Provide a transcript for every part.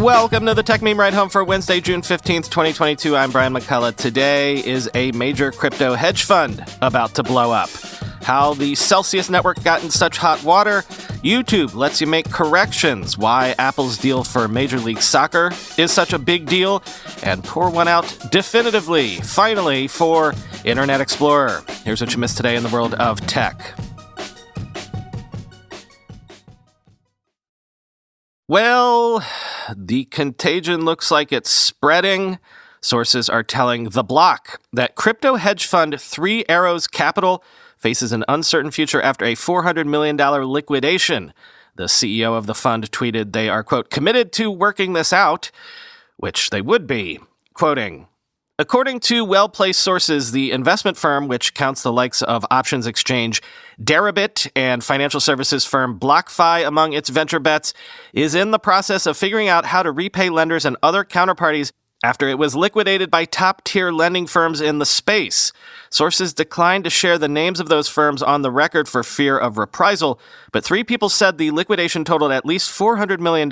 Welcome to the Techmeme Ride Home for Wednesday, June 15th, 2022. I'm Brian McCullough. Today is a major crypto hedge fund about to blow up. How the Celsius network got in such hot water. YouTube lets you make corrections. Why Apple's deal for Major League Soccer is such a big deal. And pour one out definitively, finally, for Internet Explorer. Here's what you missed today in the world of tech. Well, the contagion looks like it's spreading. Sources are telling The Block that crypto hedge fund Three Arrows Capital faces an uncertain future after a $400 million liquidation. The CEO of the fund tweeted they are, quote, committed to working this out, which they would be, quoting, according to well-placed sources, the investment firm, which counts the likes of options exchange Deribit and financial services firm BlockFi among its venture bets, is in the process of figuring out how to repay lenders and other counterparties after it was liquidated by top-tier lending firms in the space. Sources declined to share the names of those firms on the record for fear of reprisal, but three people said the liquidation totaled at least $400 million.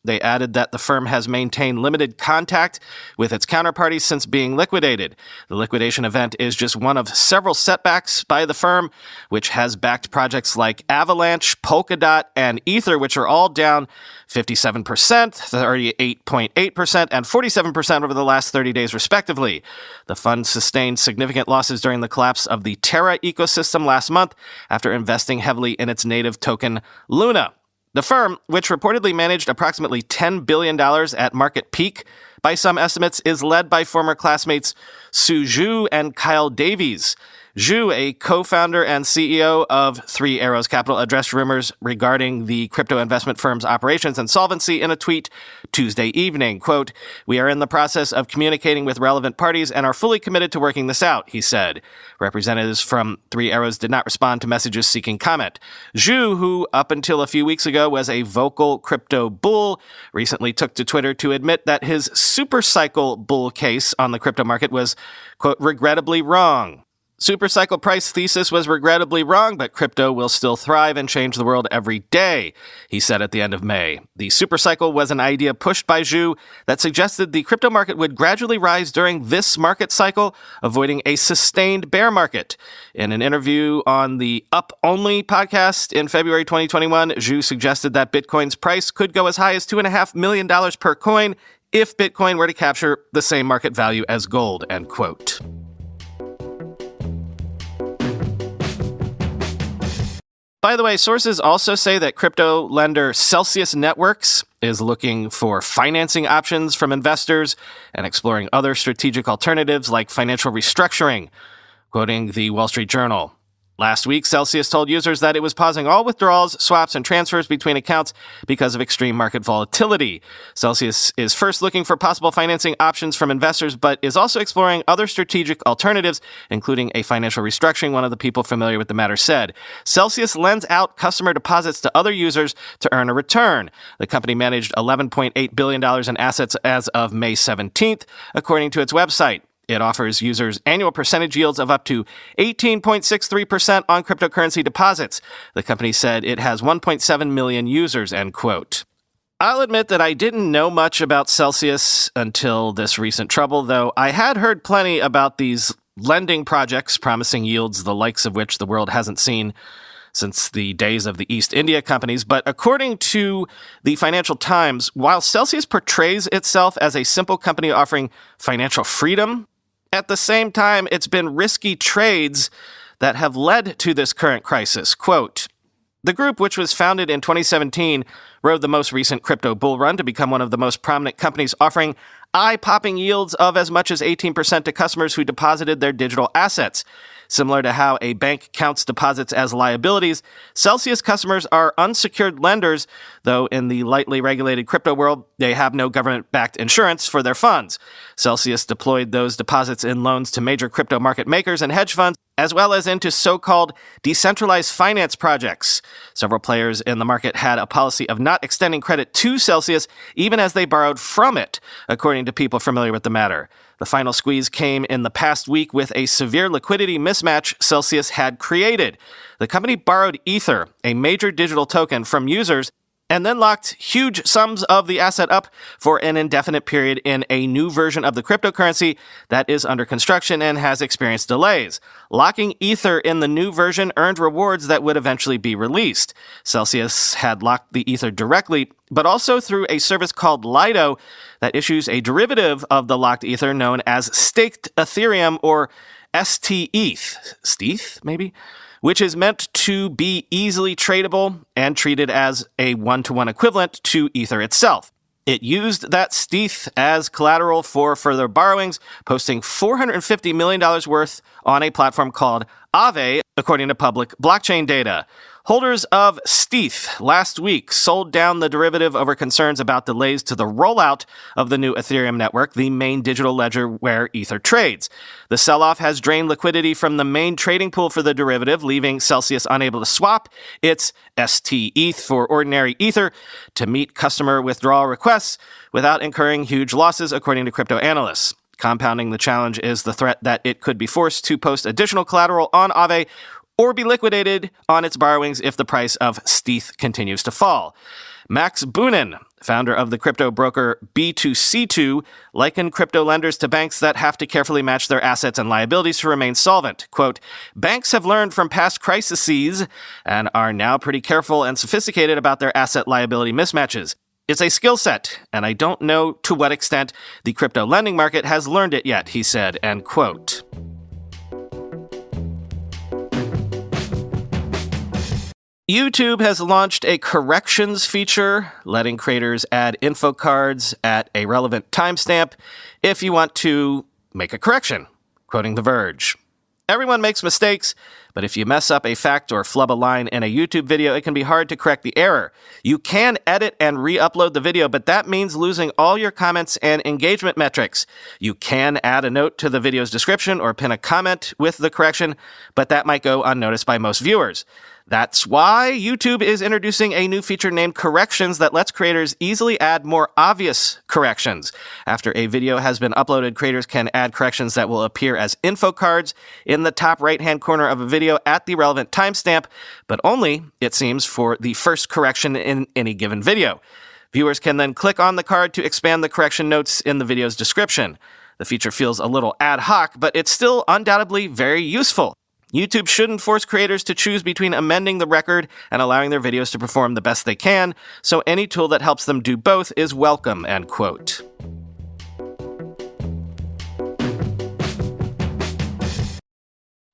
They added that the firm has maintained limited contact with its counterparties since being liquidated. The liquidation event is just one of several setbacks by the firm, which has backed projects like Avalanche, Polkadot, and Ether, which are all down 57%, 38.8%, and 47% over the last 30 days, respectively. The fund sustained significant losses during the collapse of the Terra ecosystem last month after investing heavily in its native token, Luna. The firm, which reportedly managed approximately $10 billion at market peak, by some estimates, is led by former classmates Su Zhu and Kyle Davies. Zhu, a co-founder and CEO of Three Arrows Capital, addressed rumors regarding the crypto investment firm's operations and solvency in a tweet Tuesday evening. Quote, we are in the process of communicating with relevant parties and are fully committed to working this out, he said. Representatives from Three Arrows did not respond to messages seeking comment. Zhu, who up until a few weeks ago was a vocal crypto bull, recently took to Twitter to admit that his supercycle bull case on the crypto market was, quote, regrettably wrong. Supercycle price thesis was regrettably wrong, but crypto will still thrive and change the world every day, he said at the end of May. The supercycle was an idea pushed by Zhu that suggested the crypto market would gradually rise during this market cycle, avoiding a sustained bear market. In an interview on the Up Only podcast in February 2021, Zhu suggested that Bitcoin's price could go as high as $2.5 million per coin if Bitcoin were to capture the same market value as gold, end quote. By the way, sources also say that crypto lender Celsius Networks is looking for financing options from investors and exploring other strategic alternatives like financial restructuring, quoting the Wall Street Journal. Last week, Celsius told users that it was pausing all withdrawals, swaps, and transfers between accounts because of extreme market volatility. Celsius is first looking for possible financing options from investors, but is also exploring other strategic alternatives, including a financial restructuring, one of the people familiar with the matter said. Celsius lends out customer deposits to other users to earn a return. The company managed $11.8 billion in assets as of May 17th, according to its website. It offers users annual percentage yields of up to 18.63% on cryptocurrency deposits. The company said it has 1.7 million users, end quote. I'll admit that I didn't know much about Celsius until this recent trouble, though I had heard plenty about these lending projects promising yields the likes of which the world hasn't seen since the days of the East India companies. But according to the Financial Times, while Celsius portrays itself as a simple company offering financial freedom, at the same time, it's been risky trades that have led to this current crisis. Quote, the group, which was founded in 2017, rode the most recent crypto bull run to become one of the most prominent companies offering eye-popping yields of as much as 18% to customers who deposited their digital assets. Similar to how a bank counts deposits as liabilities, Celsius customers are unsecured lenders, though in the lightly regulated crypto world, they have no government-backed insurance for their funds. Celsius deployed those deposits in loans to major crypto market makers and hedge funds, as well as into so-called decentralized finance projects. Several players in the market had a policy of not extending credit to Celsius, even as they borrowed from it, according to people familiar with the matter. The final squeeze came in the past week with a severe liquidity mismatch Celsius had created. The company borrowed Ether, a major digital token, from users and then locked huge sums of the asset up for an indefinite period in a new version of the cryptocurrency that is under construction and has experienced delays. Locking Ether in the new version earned rewards that would eventually be released. Celsius had locked the Ether directly, but also through a service called Lido that issues a derivative of the locked Ether known as Staked Ethereum, or STETH. STETH, maybe? Which is meant to be easily tradable and treated as a one-to-one equivalent to Ether itself. It used that STETH as collateral for further borrowings, posting $450 million worth on a platform called Aave, according to public blockchain data. Holders of STETH last week sold down the derivative over concerns about delays to the rollout of the new Ethereum network, the main digital ledger where Ether trades. The sell-off has drained liquidity from the main trading pool for the derivative, leaving Celsius unable to swap its STETH for ordinary Ether to meet customer withdrawal requests without incurring huge losses, according to crypto analysts. Compounding the challenge is the threat that it could be forced to post additional collateral on Aave or be liquidated on its borrowings if the price of STETH continues to fall. Max Boonin, founder of the crypto broker B2C2, likened crypto lenders to banks that have to carefully match their assets and liabilities to remain solvent. Quote, banks have learned from past crises and are now pretty careful and sophisticated about their asset-liability mismatches. It's a skill set, and I don't know to what extent the crypto lending market has learned it yet, he said, end quote. YouTube has launched a corrections feature, letting creators add info cards at a relevant timestamp if you want to make a correction, quoting The Verge. Everyone makes mistakes, but if you mess up a fact or flub a line in a YouTube video, it can be hard to correct the error. You can edit and re-upload the video, but that means losing all your comments and engagement metrics. You can add a note to the video's description or pin a comment with the correction, but that might go unnoticed by most viewers. That's why YouTube is introducing a new feature named Corrections that lets creators easily add more obvious corrections. After a video has been uploaded, creators can add corrections that will appear as info cards in the top right-hand corner of a video at the relevant timestamp, but only, it seems, for the first correction in any given video. Viewers can then click on the card to expand the correction notes in the video's description. The feature feels a little ad hoc, but it's still undoubtedly very useful. YouTube shouldn't force creators to choose between amending the record and allowing their videos to perform the best they can, so any tool that helps them do both is welcome, end quote.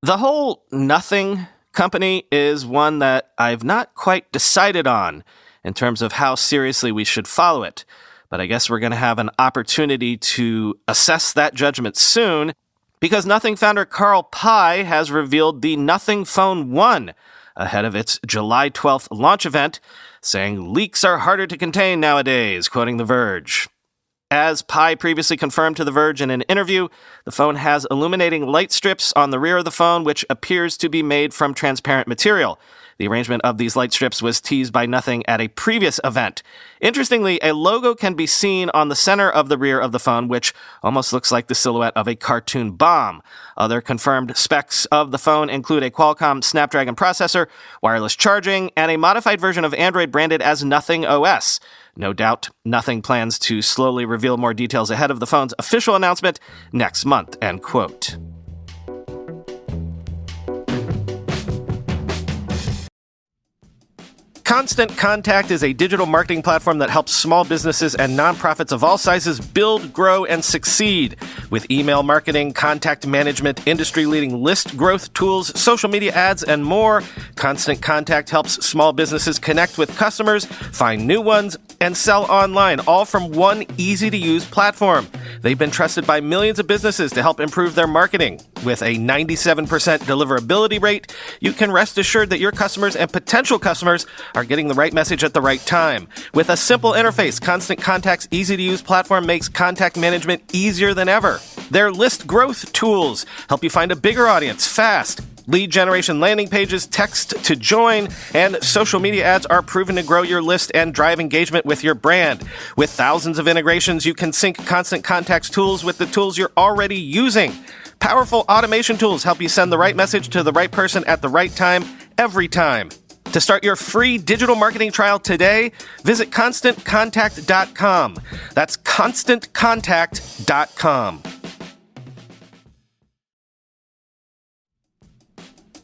The whole nothing company is one that I've not quite decided on in terms of how seriously we should follow it, but I guess we're going to have an opportunity to assess that judgment soon, because Nothing founder Carl Pei has revealed the Nothing Phone 1 ahead of its July 12th launch event, saying leaks are harder to contain nowadays, quoting The Verge. As Pei previously confirmed to The Verge in an interview, the phone has illuminating light strips on the rear of the phone, which appears to be made from transparent material. The arrangement of these light strips was teased by Nothing at a previous event. Interestingly, a logo can be seen on the center of the rear of the phone, which almost looks like the silhouette of a cartoon bomb. Other confirmed specs of the phone include a Qualcomm Snapdragon processor, wireless charging, and a modified version of Android branded as Nothing OS. No doubt, Nothing plans to slowly reveal more details ahead of the phone's official announcement next month, end quote. Constant Contact is a digital marketing platform that helps small businesses and nonprofits of all sizes build, grow, and succeed. With email marketing, contact management, industry-leading list growth tools, social media ads, and more, Constant Contact helps small businesses connect with customers, find new ones, and sell online, all from one easy-to-use platform. They've been trusted by millions of businesses to help improve their marketing. With a 97% deliverability rate, you can rest assured that your customers and potential customers are getting the right message at the right time. With a simple interface, Constant Contact's easy-to-use platform makes contact management easier than ever. Their list growth tools help you find a bigger audience fast. Lead generation landing pages, text to join, and social media ads are proven to grow your list and drive engagement with your brand. With thousands of integrations, you can sync Constant Contact's tools with the tools you're already using. Powerful automation tools help you send the right message to the right person at the right time, every time. To To start your free digital marketing trial today, visit ConstantContact.com. That's ConstantContact.com.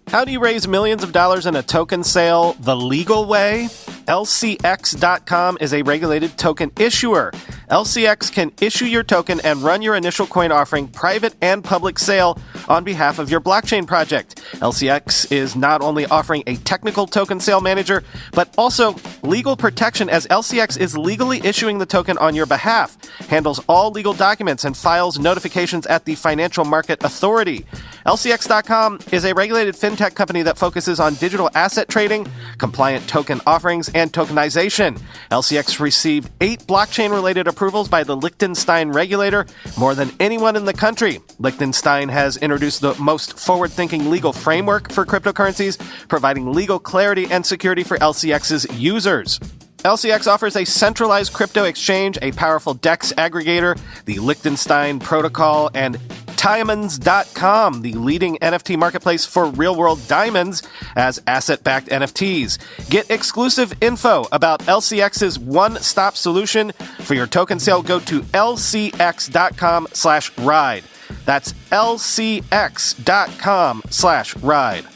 How do you raise millions of dollars in a token sale the legal way? LCX.com is a regulated token issuer. LCX can issue your token and run your initial coin offering, private and public sale, on behalf of your blockchain project. LCX is not only offering a technical token sale manager, but also legal protection, as LCX is legally issuing the token on your behalf, handles all legal documents, and files notifications at the Financial Market Authority. LCX.com is a regulated fintech company that focuses on digital asset trading, compliant token offerings, and tokenization. LCX received 8 blockchain-related approvals by the Liechtenstein regulator, more than anyone in the country. Liechtenstein has introduced the most forward-thinking legal framework for cryptocurrencies, providing legal clarity and security for LCX's users. LCX offers a centralized crypto exchange, a powerful DEX aggregator, the Liechtenstein protocol, and Diamonds.com, the leading NFT marketplace for real-world diamonds as asset-backed NFTs. Get exclusive info about LCX's one-stop solution for your token sale. Go to lcx.com/ride. That's lcx.com/ride.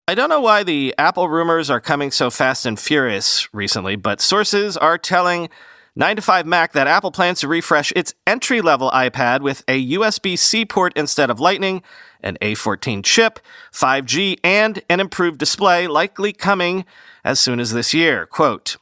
I don't know why the Apple rumors are coming so fast and furious recently, but sources are telling 9to5Mac that Apple plans to refresh its entry-level iPad with a USB-C port instead of Lightning, an A14 chip, 5G, and an improved display, likely coming as soon as this year. Quote,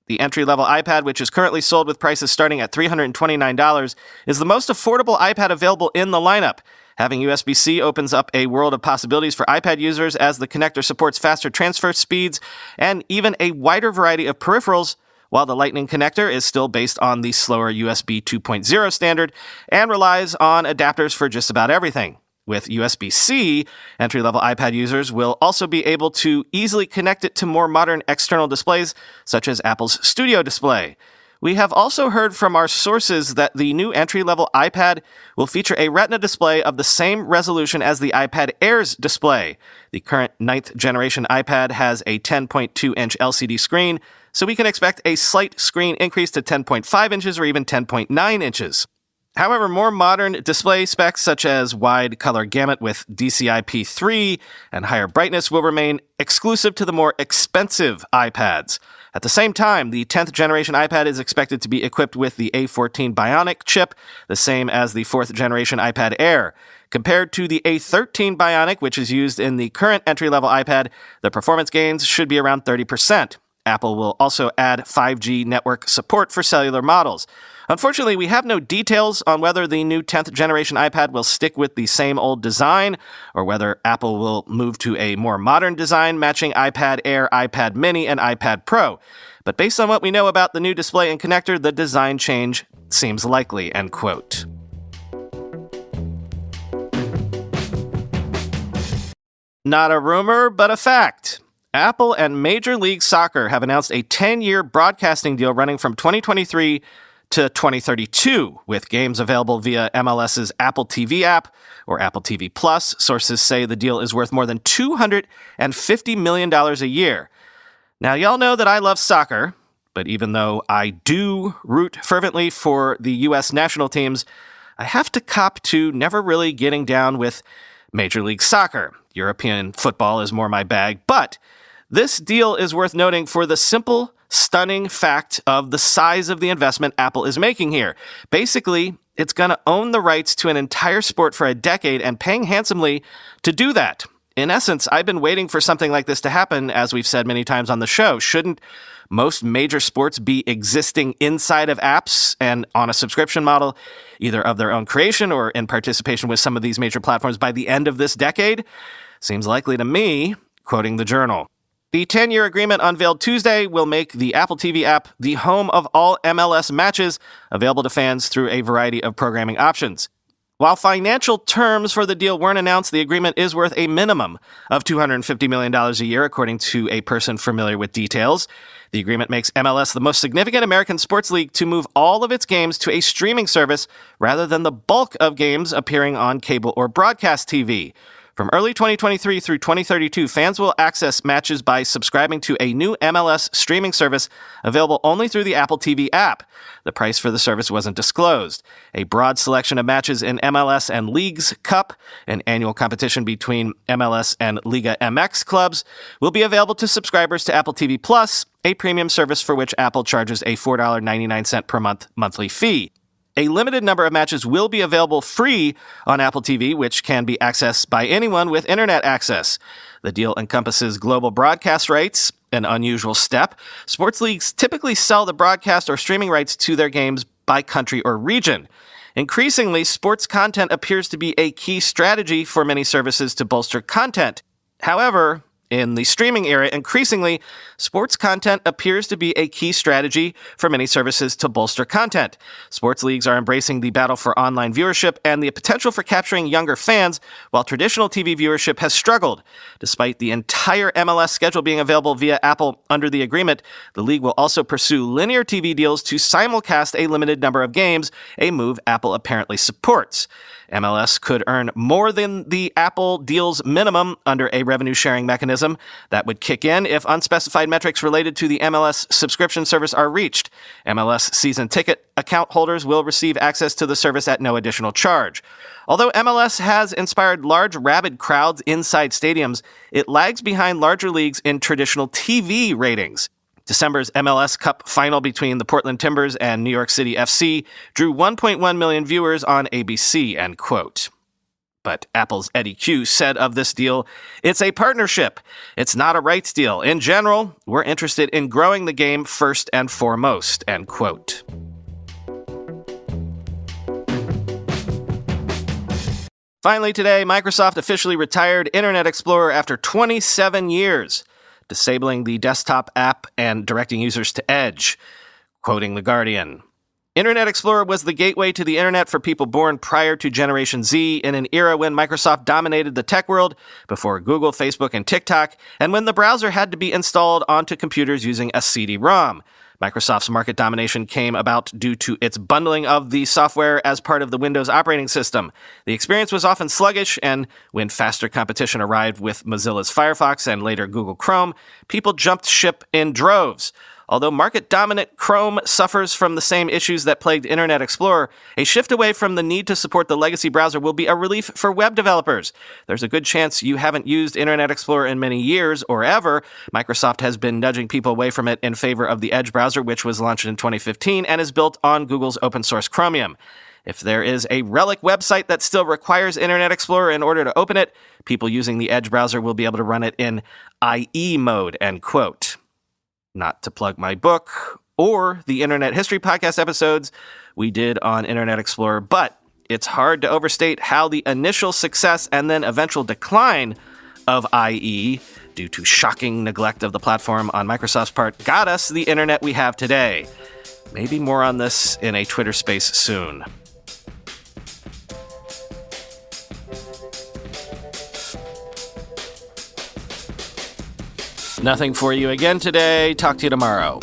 "The entry-level iPad, which is currently sold with prices starting at $329, is the most affordable iPad available in the lineup. Having USB-C opens up a world of possibilities for iPad users, as the connector supports faster transfer speeds and even a wider variety of peripherals, while the Lightning connector is still based on the slower USB 2.0 standard and relies on adapters for just about everything. With USB-C, entry-level iPad users will also be able to easily connect it to more modern external displays, such as Apple's Studio Display. We have also heard from our sources that the new entry-level iPad will feature a Retina display of the same resolution as the iPad Air's display. The current 9th generation iPad has a 10.2-inch LCD screen, so we can expect a slight screen increase to 10.5 inches or even 10.9 inches. However, more modern display specs such as wide color gamut with DCI-P3 and higher brightness will remain exclusive to the more expensive iPads. At the same time, the 10th generation iPad is expected to be equipped with the A14 Bionic chip, the same as the 4th generation iPad Air. Compared to the A13 Bionic, which is used in the current entry-level iPad, the performance gains should be around 30%. Apple will also add 5G network support for cellular models. Unfortunately, we have no details on whether the new 10th generation iPad will stick with the same old design, or whether Apple will move to a more modern design matching iPad Air, iPad Mini, and iPad Pro. But based on what we know about the new display and connector, the design change seems likely, end quote. Not a rumor, but a fact. Apple and Major League Soccer have announced a 10-year broadcasting deal running from 2023 to 2032, with games available via MLS's Apple TV app or Apple TV Plus. Sources say the deal is worth more than $250 million a year. Now, y'all know that I love soccer, but even though I do root fervently for the U.S. national teams, I have to cop to never really getting down with Major League Soccer. European football is more my bag, but this deal is worth noting for the simple, stunning fact of the size of the investment Apple is making here. Basically, it's going to own the rights to an entire sport for a decade and paying handsomely to do that. In essence, I've been waiting for something like this to happen, as we've said many times on the show. Shouldn't most major sports be existing inside of apps and on a subscription model, either of their own creation or in participation with some of these major platforms by the end of this decade? Seems likely to me, quoting the Journal. The 10-year agreement unveiled Tuesday will make the Apple TV app the home of all MLS matches available to fans through a variety of programming options. While financial terms for the deal weren't announced, the agreement is worth a minimum of $250 million a year, according to a person familiar with details. The agreement makes MLS the most significant American sports league to move all of its games to a streaming service rather than the bulk of games appearing on cable or broadcast TV. From early 2023 through 2032, fans will access matches by subscribing to a new MLS streaming service available only through the Apple TV app. The price for the service wasn't disclosed. A broad selection of matches in MLS and Leagues Cup, an annual competition between MLS and Liga MX clubs, will be available to subscribers to Apple TV Plus, a premium service for which Apple charges a $4.99 per month monthly fee. A limited number of matches will be available free on Apple TV, which can be accessed by anyone with internet access. The deal encompasses global broadcast rights, an unusual step. Sports leagues typically sell the broadcast or streaming rights to their games by country or region. Increasingly, sports content appears to be a key strategy for many services to bolster content. However, in the streaming era, increasingly, sports content appears to be a key strategy for many services to bolster content. Sports leagues are embracing the battle for online viewership and the potential for capturing younger fans, while traditional TV viewership has struggled. Despite the entire MLS schedule being available via Apple under the agreement, the league will also pursue linear TV deals to simulcast a limited number of games, a move Apple apparently supports. MLS could earn more than the Apple deal's minimum under a revenue-sharing mechanism that would kick in if unspecified metrics related to the MLS subscription service are reached. MLS season ticket account holders will receive access to the service at no additional charge. Although MLS has inspired large, rabid crowds inside stadiums, it lags behind larger leagues in traditional TV ratings. December's MLS Cup final between the Portland Timbers and New York City FC drew 1.1 million viewers on ABC, end quote. But Apple's Eddie Q said of this deal, "It's a partnership. It's not a rights deal. In general, we're interested in growing the game first and foremost," end quote. Finally today, Microsoft officially retired Internet Explorer after 27 years. Disabling the desktop app and directing users to Edge. Quoting The Guardian, Internet Explorer was the gateway to the internet for people born prior to Generation Z in an era when Microsoft dominated the tech world, before Google, Facebook, and TikTok, and when the browser had to be installed onto computers using a CD-ROM. Microsoft's market domination came about due to its bundling of the software as part of the Windows operating system. The experience was often sluggish, and when faster competition arrived with Mozilla's Firefox and later Google Chrome, people jumped ship in droves. Although market-dominant Chrome suffers from the same issues that plagued Internet Explorer, a shift away from the need to support the legacy browser will be a relief for web developers. There's a good chance you haven't used Internet Explorer in many years or ever. Microsoft has been nudging people away from it in favor of the Edge browser, which was launched in 2015 and is built on Google's open-source Chromium. If there is a relic website that still requires Internet Explorer in order to open it, people using the Edge browser will be able to run it in IE mode, end quote. Not to plug my book or the Internet History Podcast episodes we did on Internet Explorer, but it's hard to overstate how the initial success and then eventual decline of IE, due to shocking neglect of the platform on Microsoft's part, got us the internet we have today. Maybe more on this in a Twitter space soon. Nothing for you again today. Talk to you tomorrow.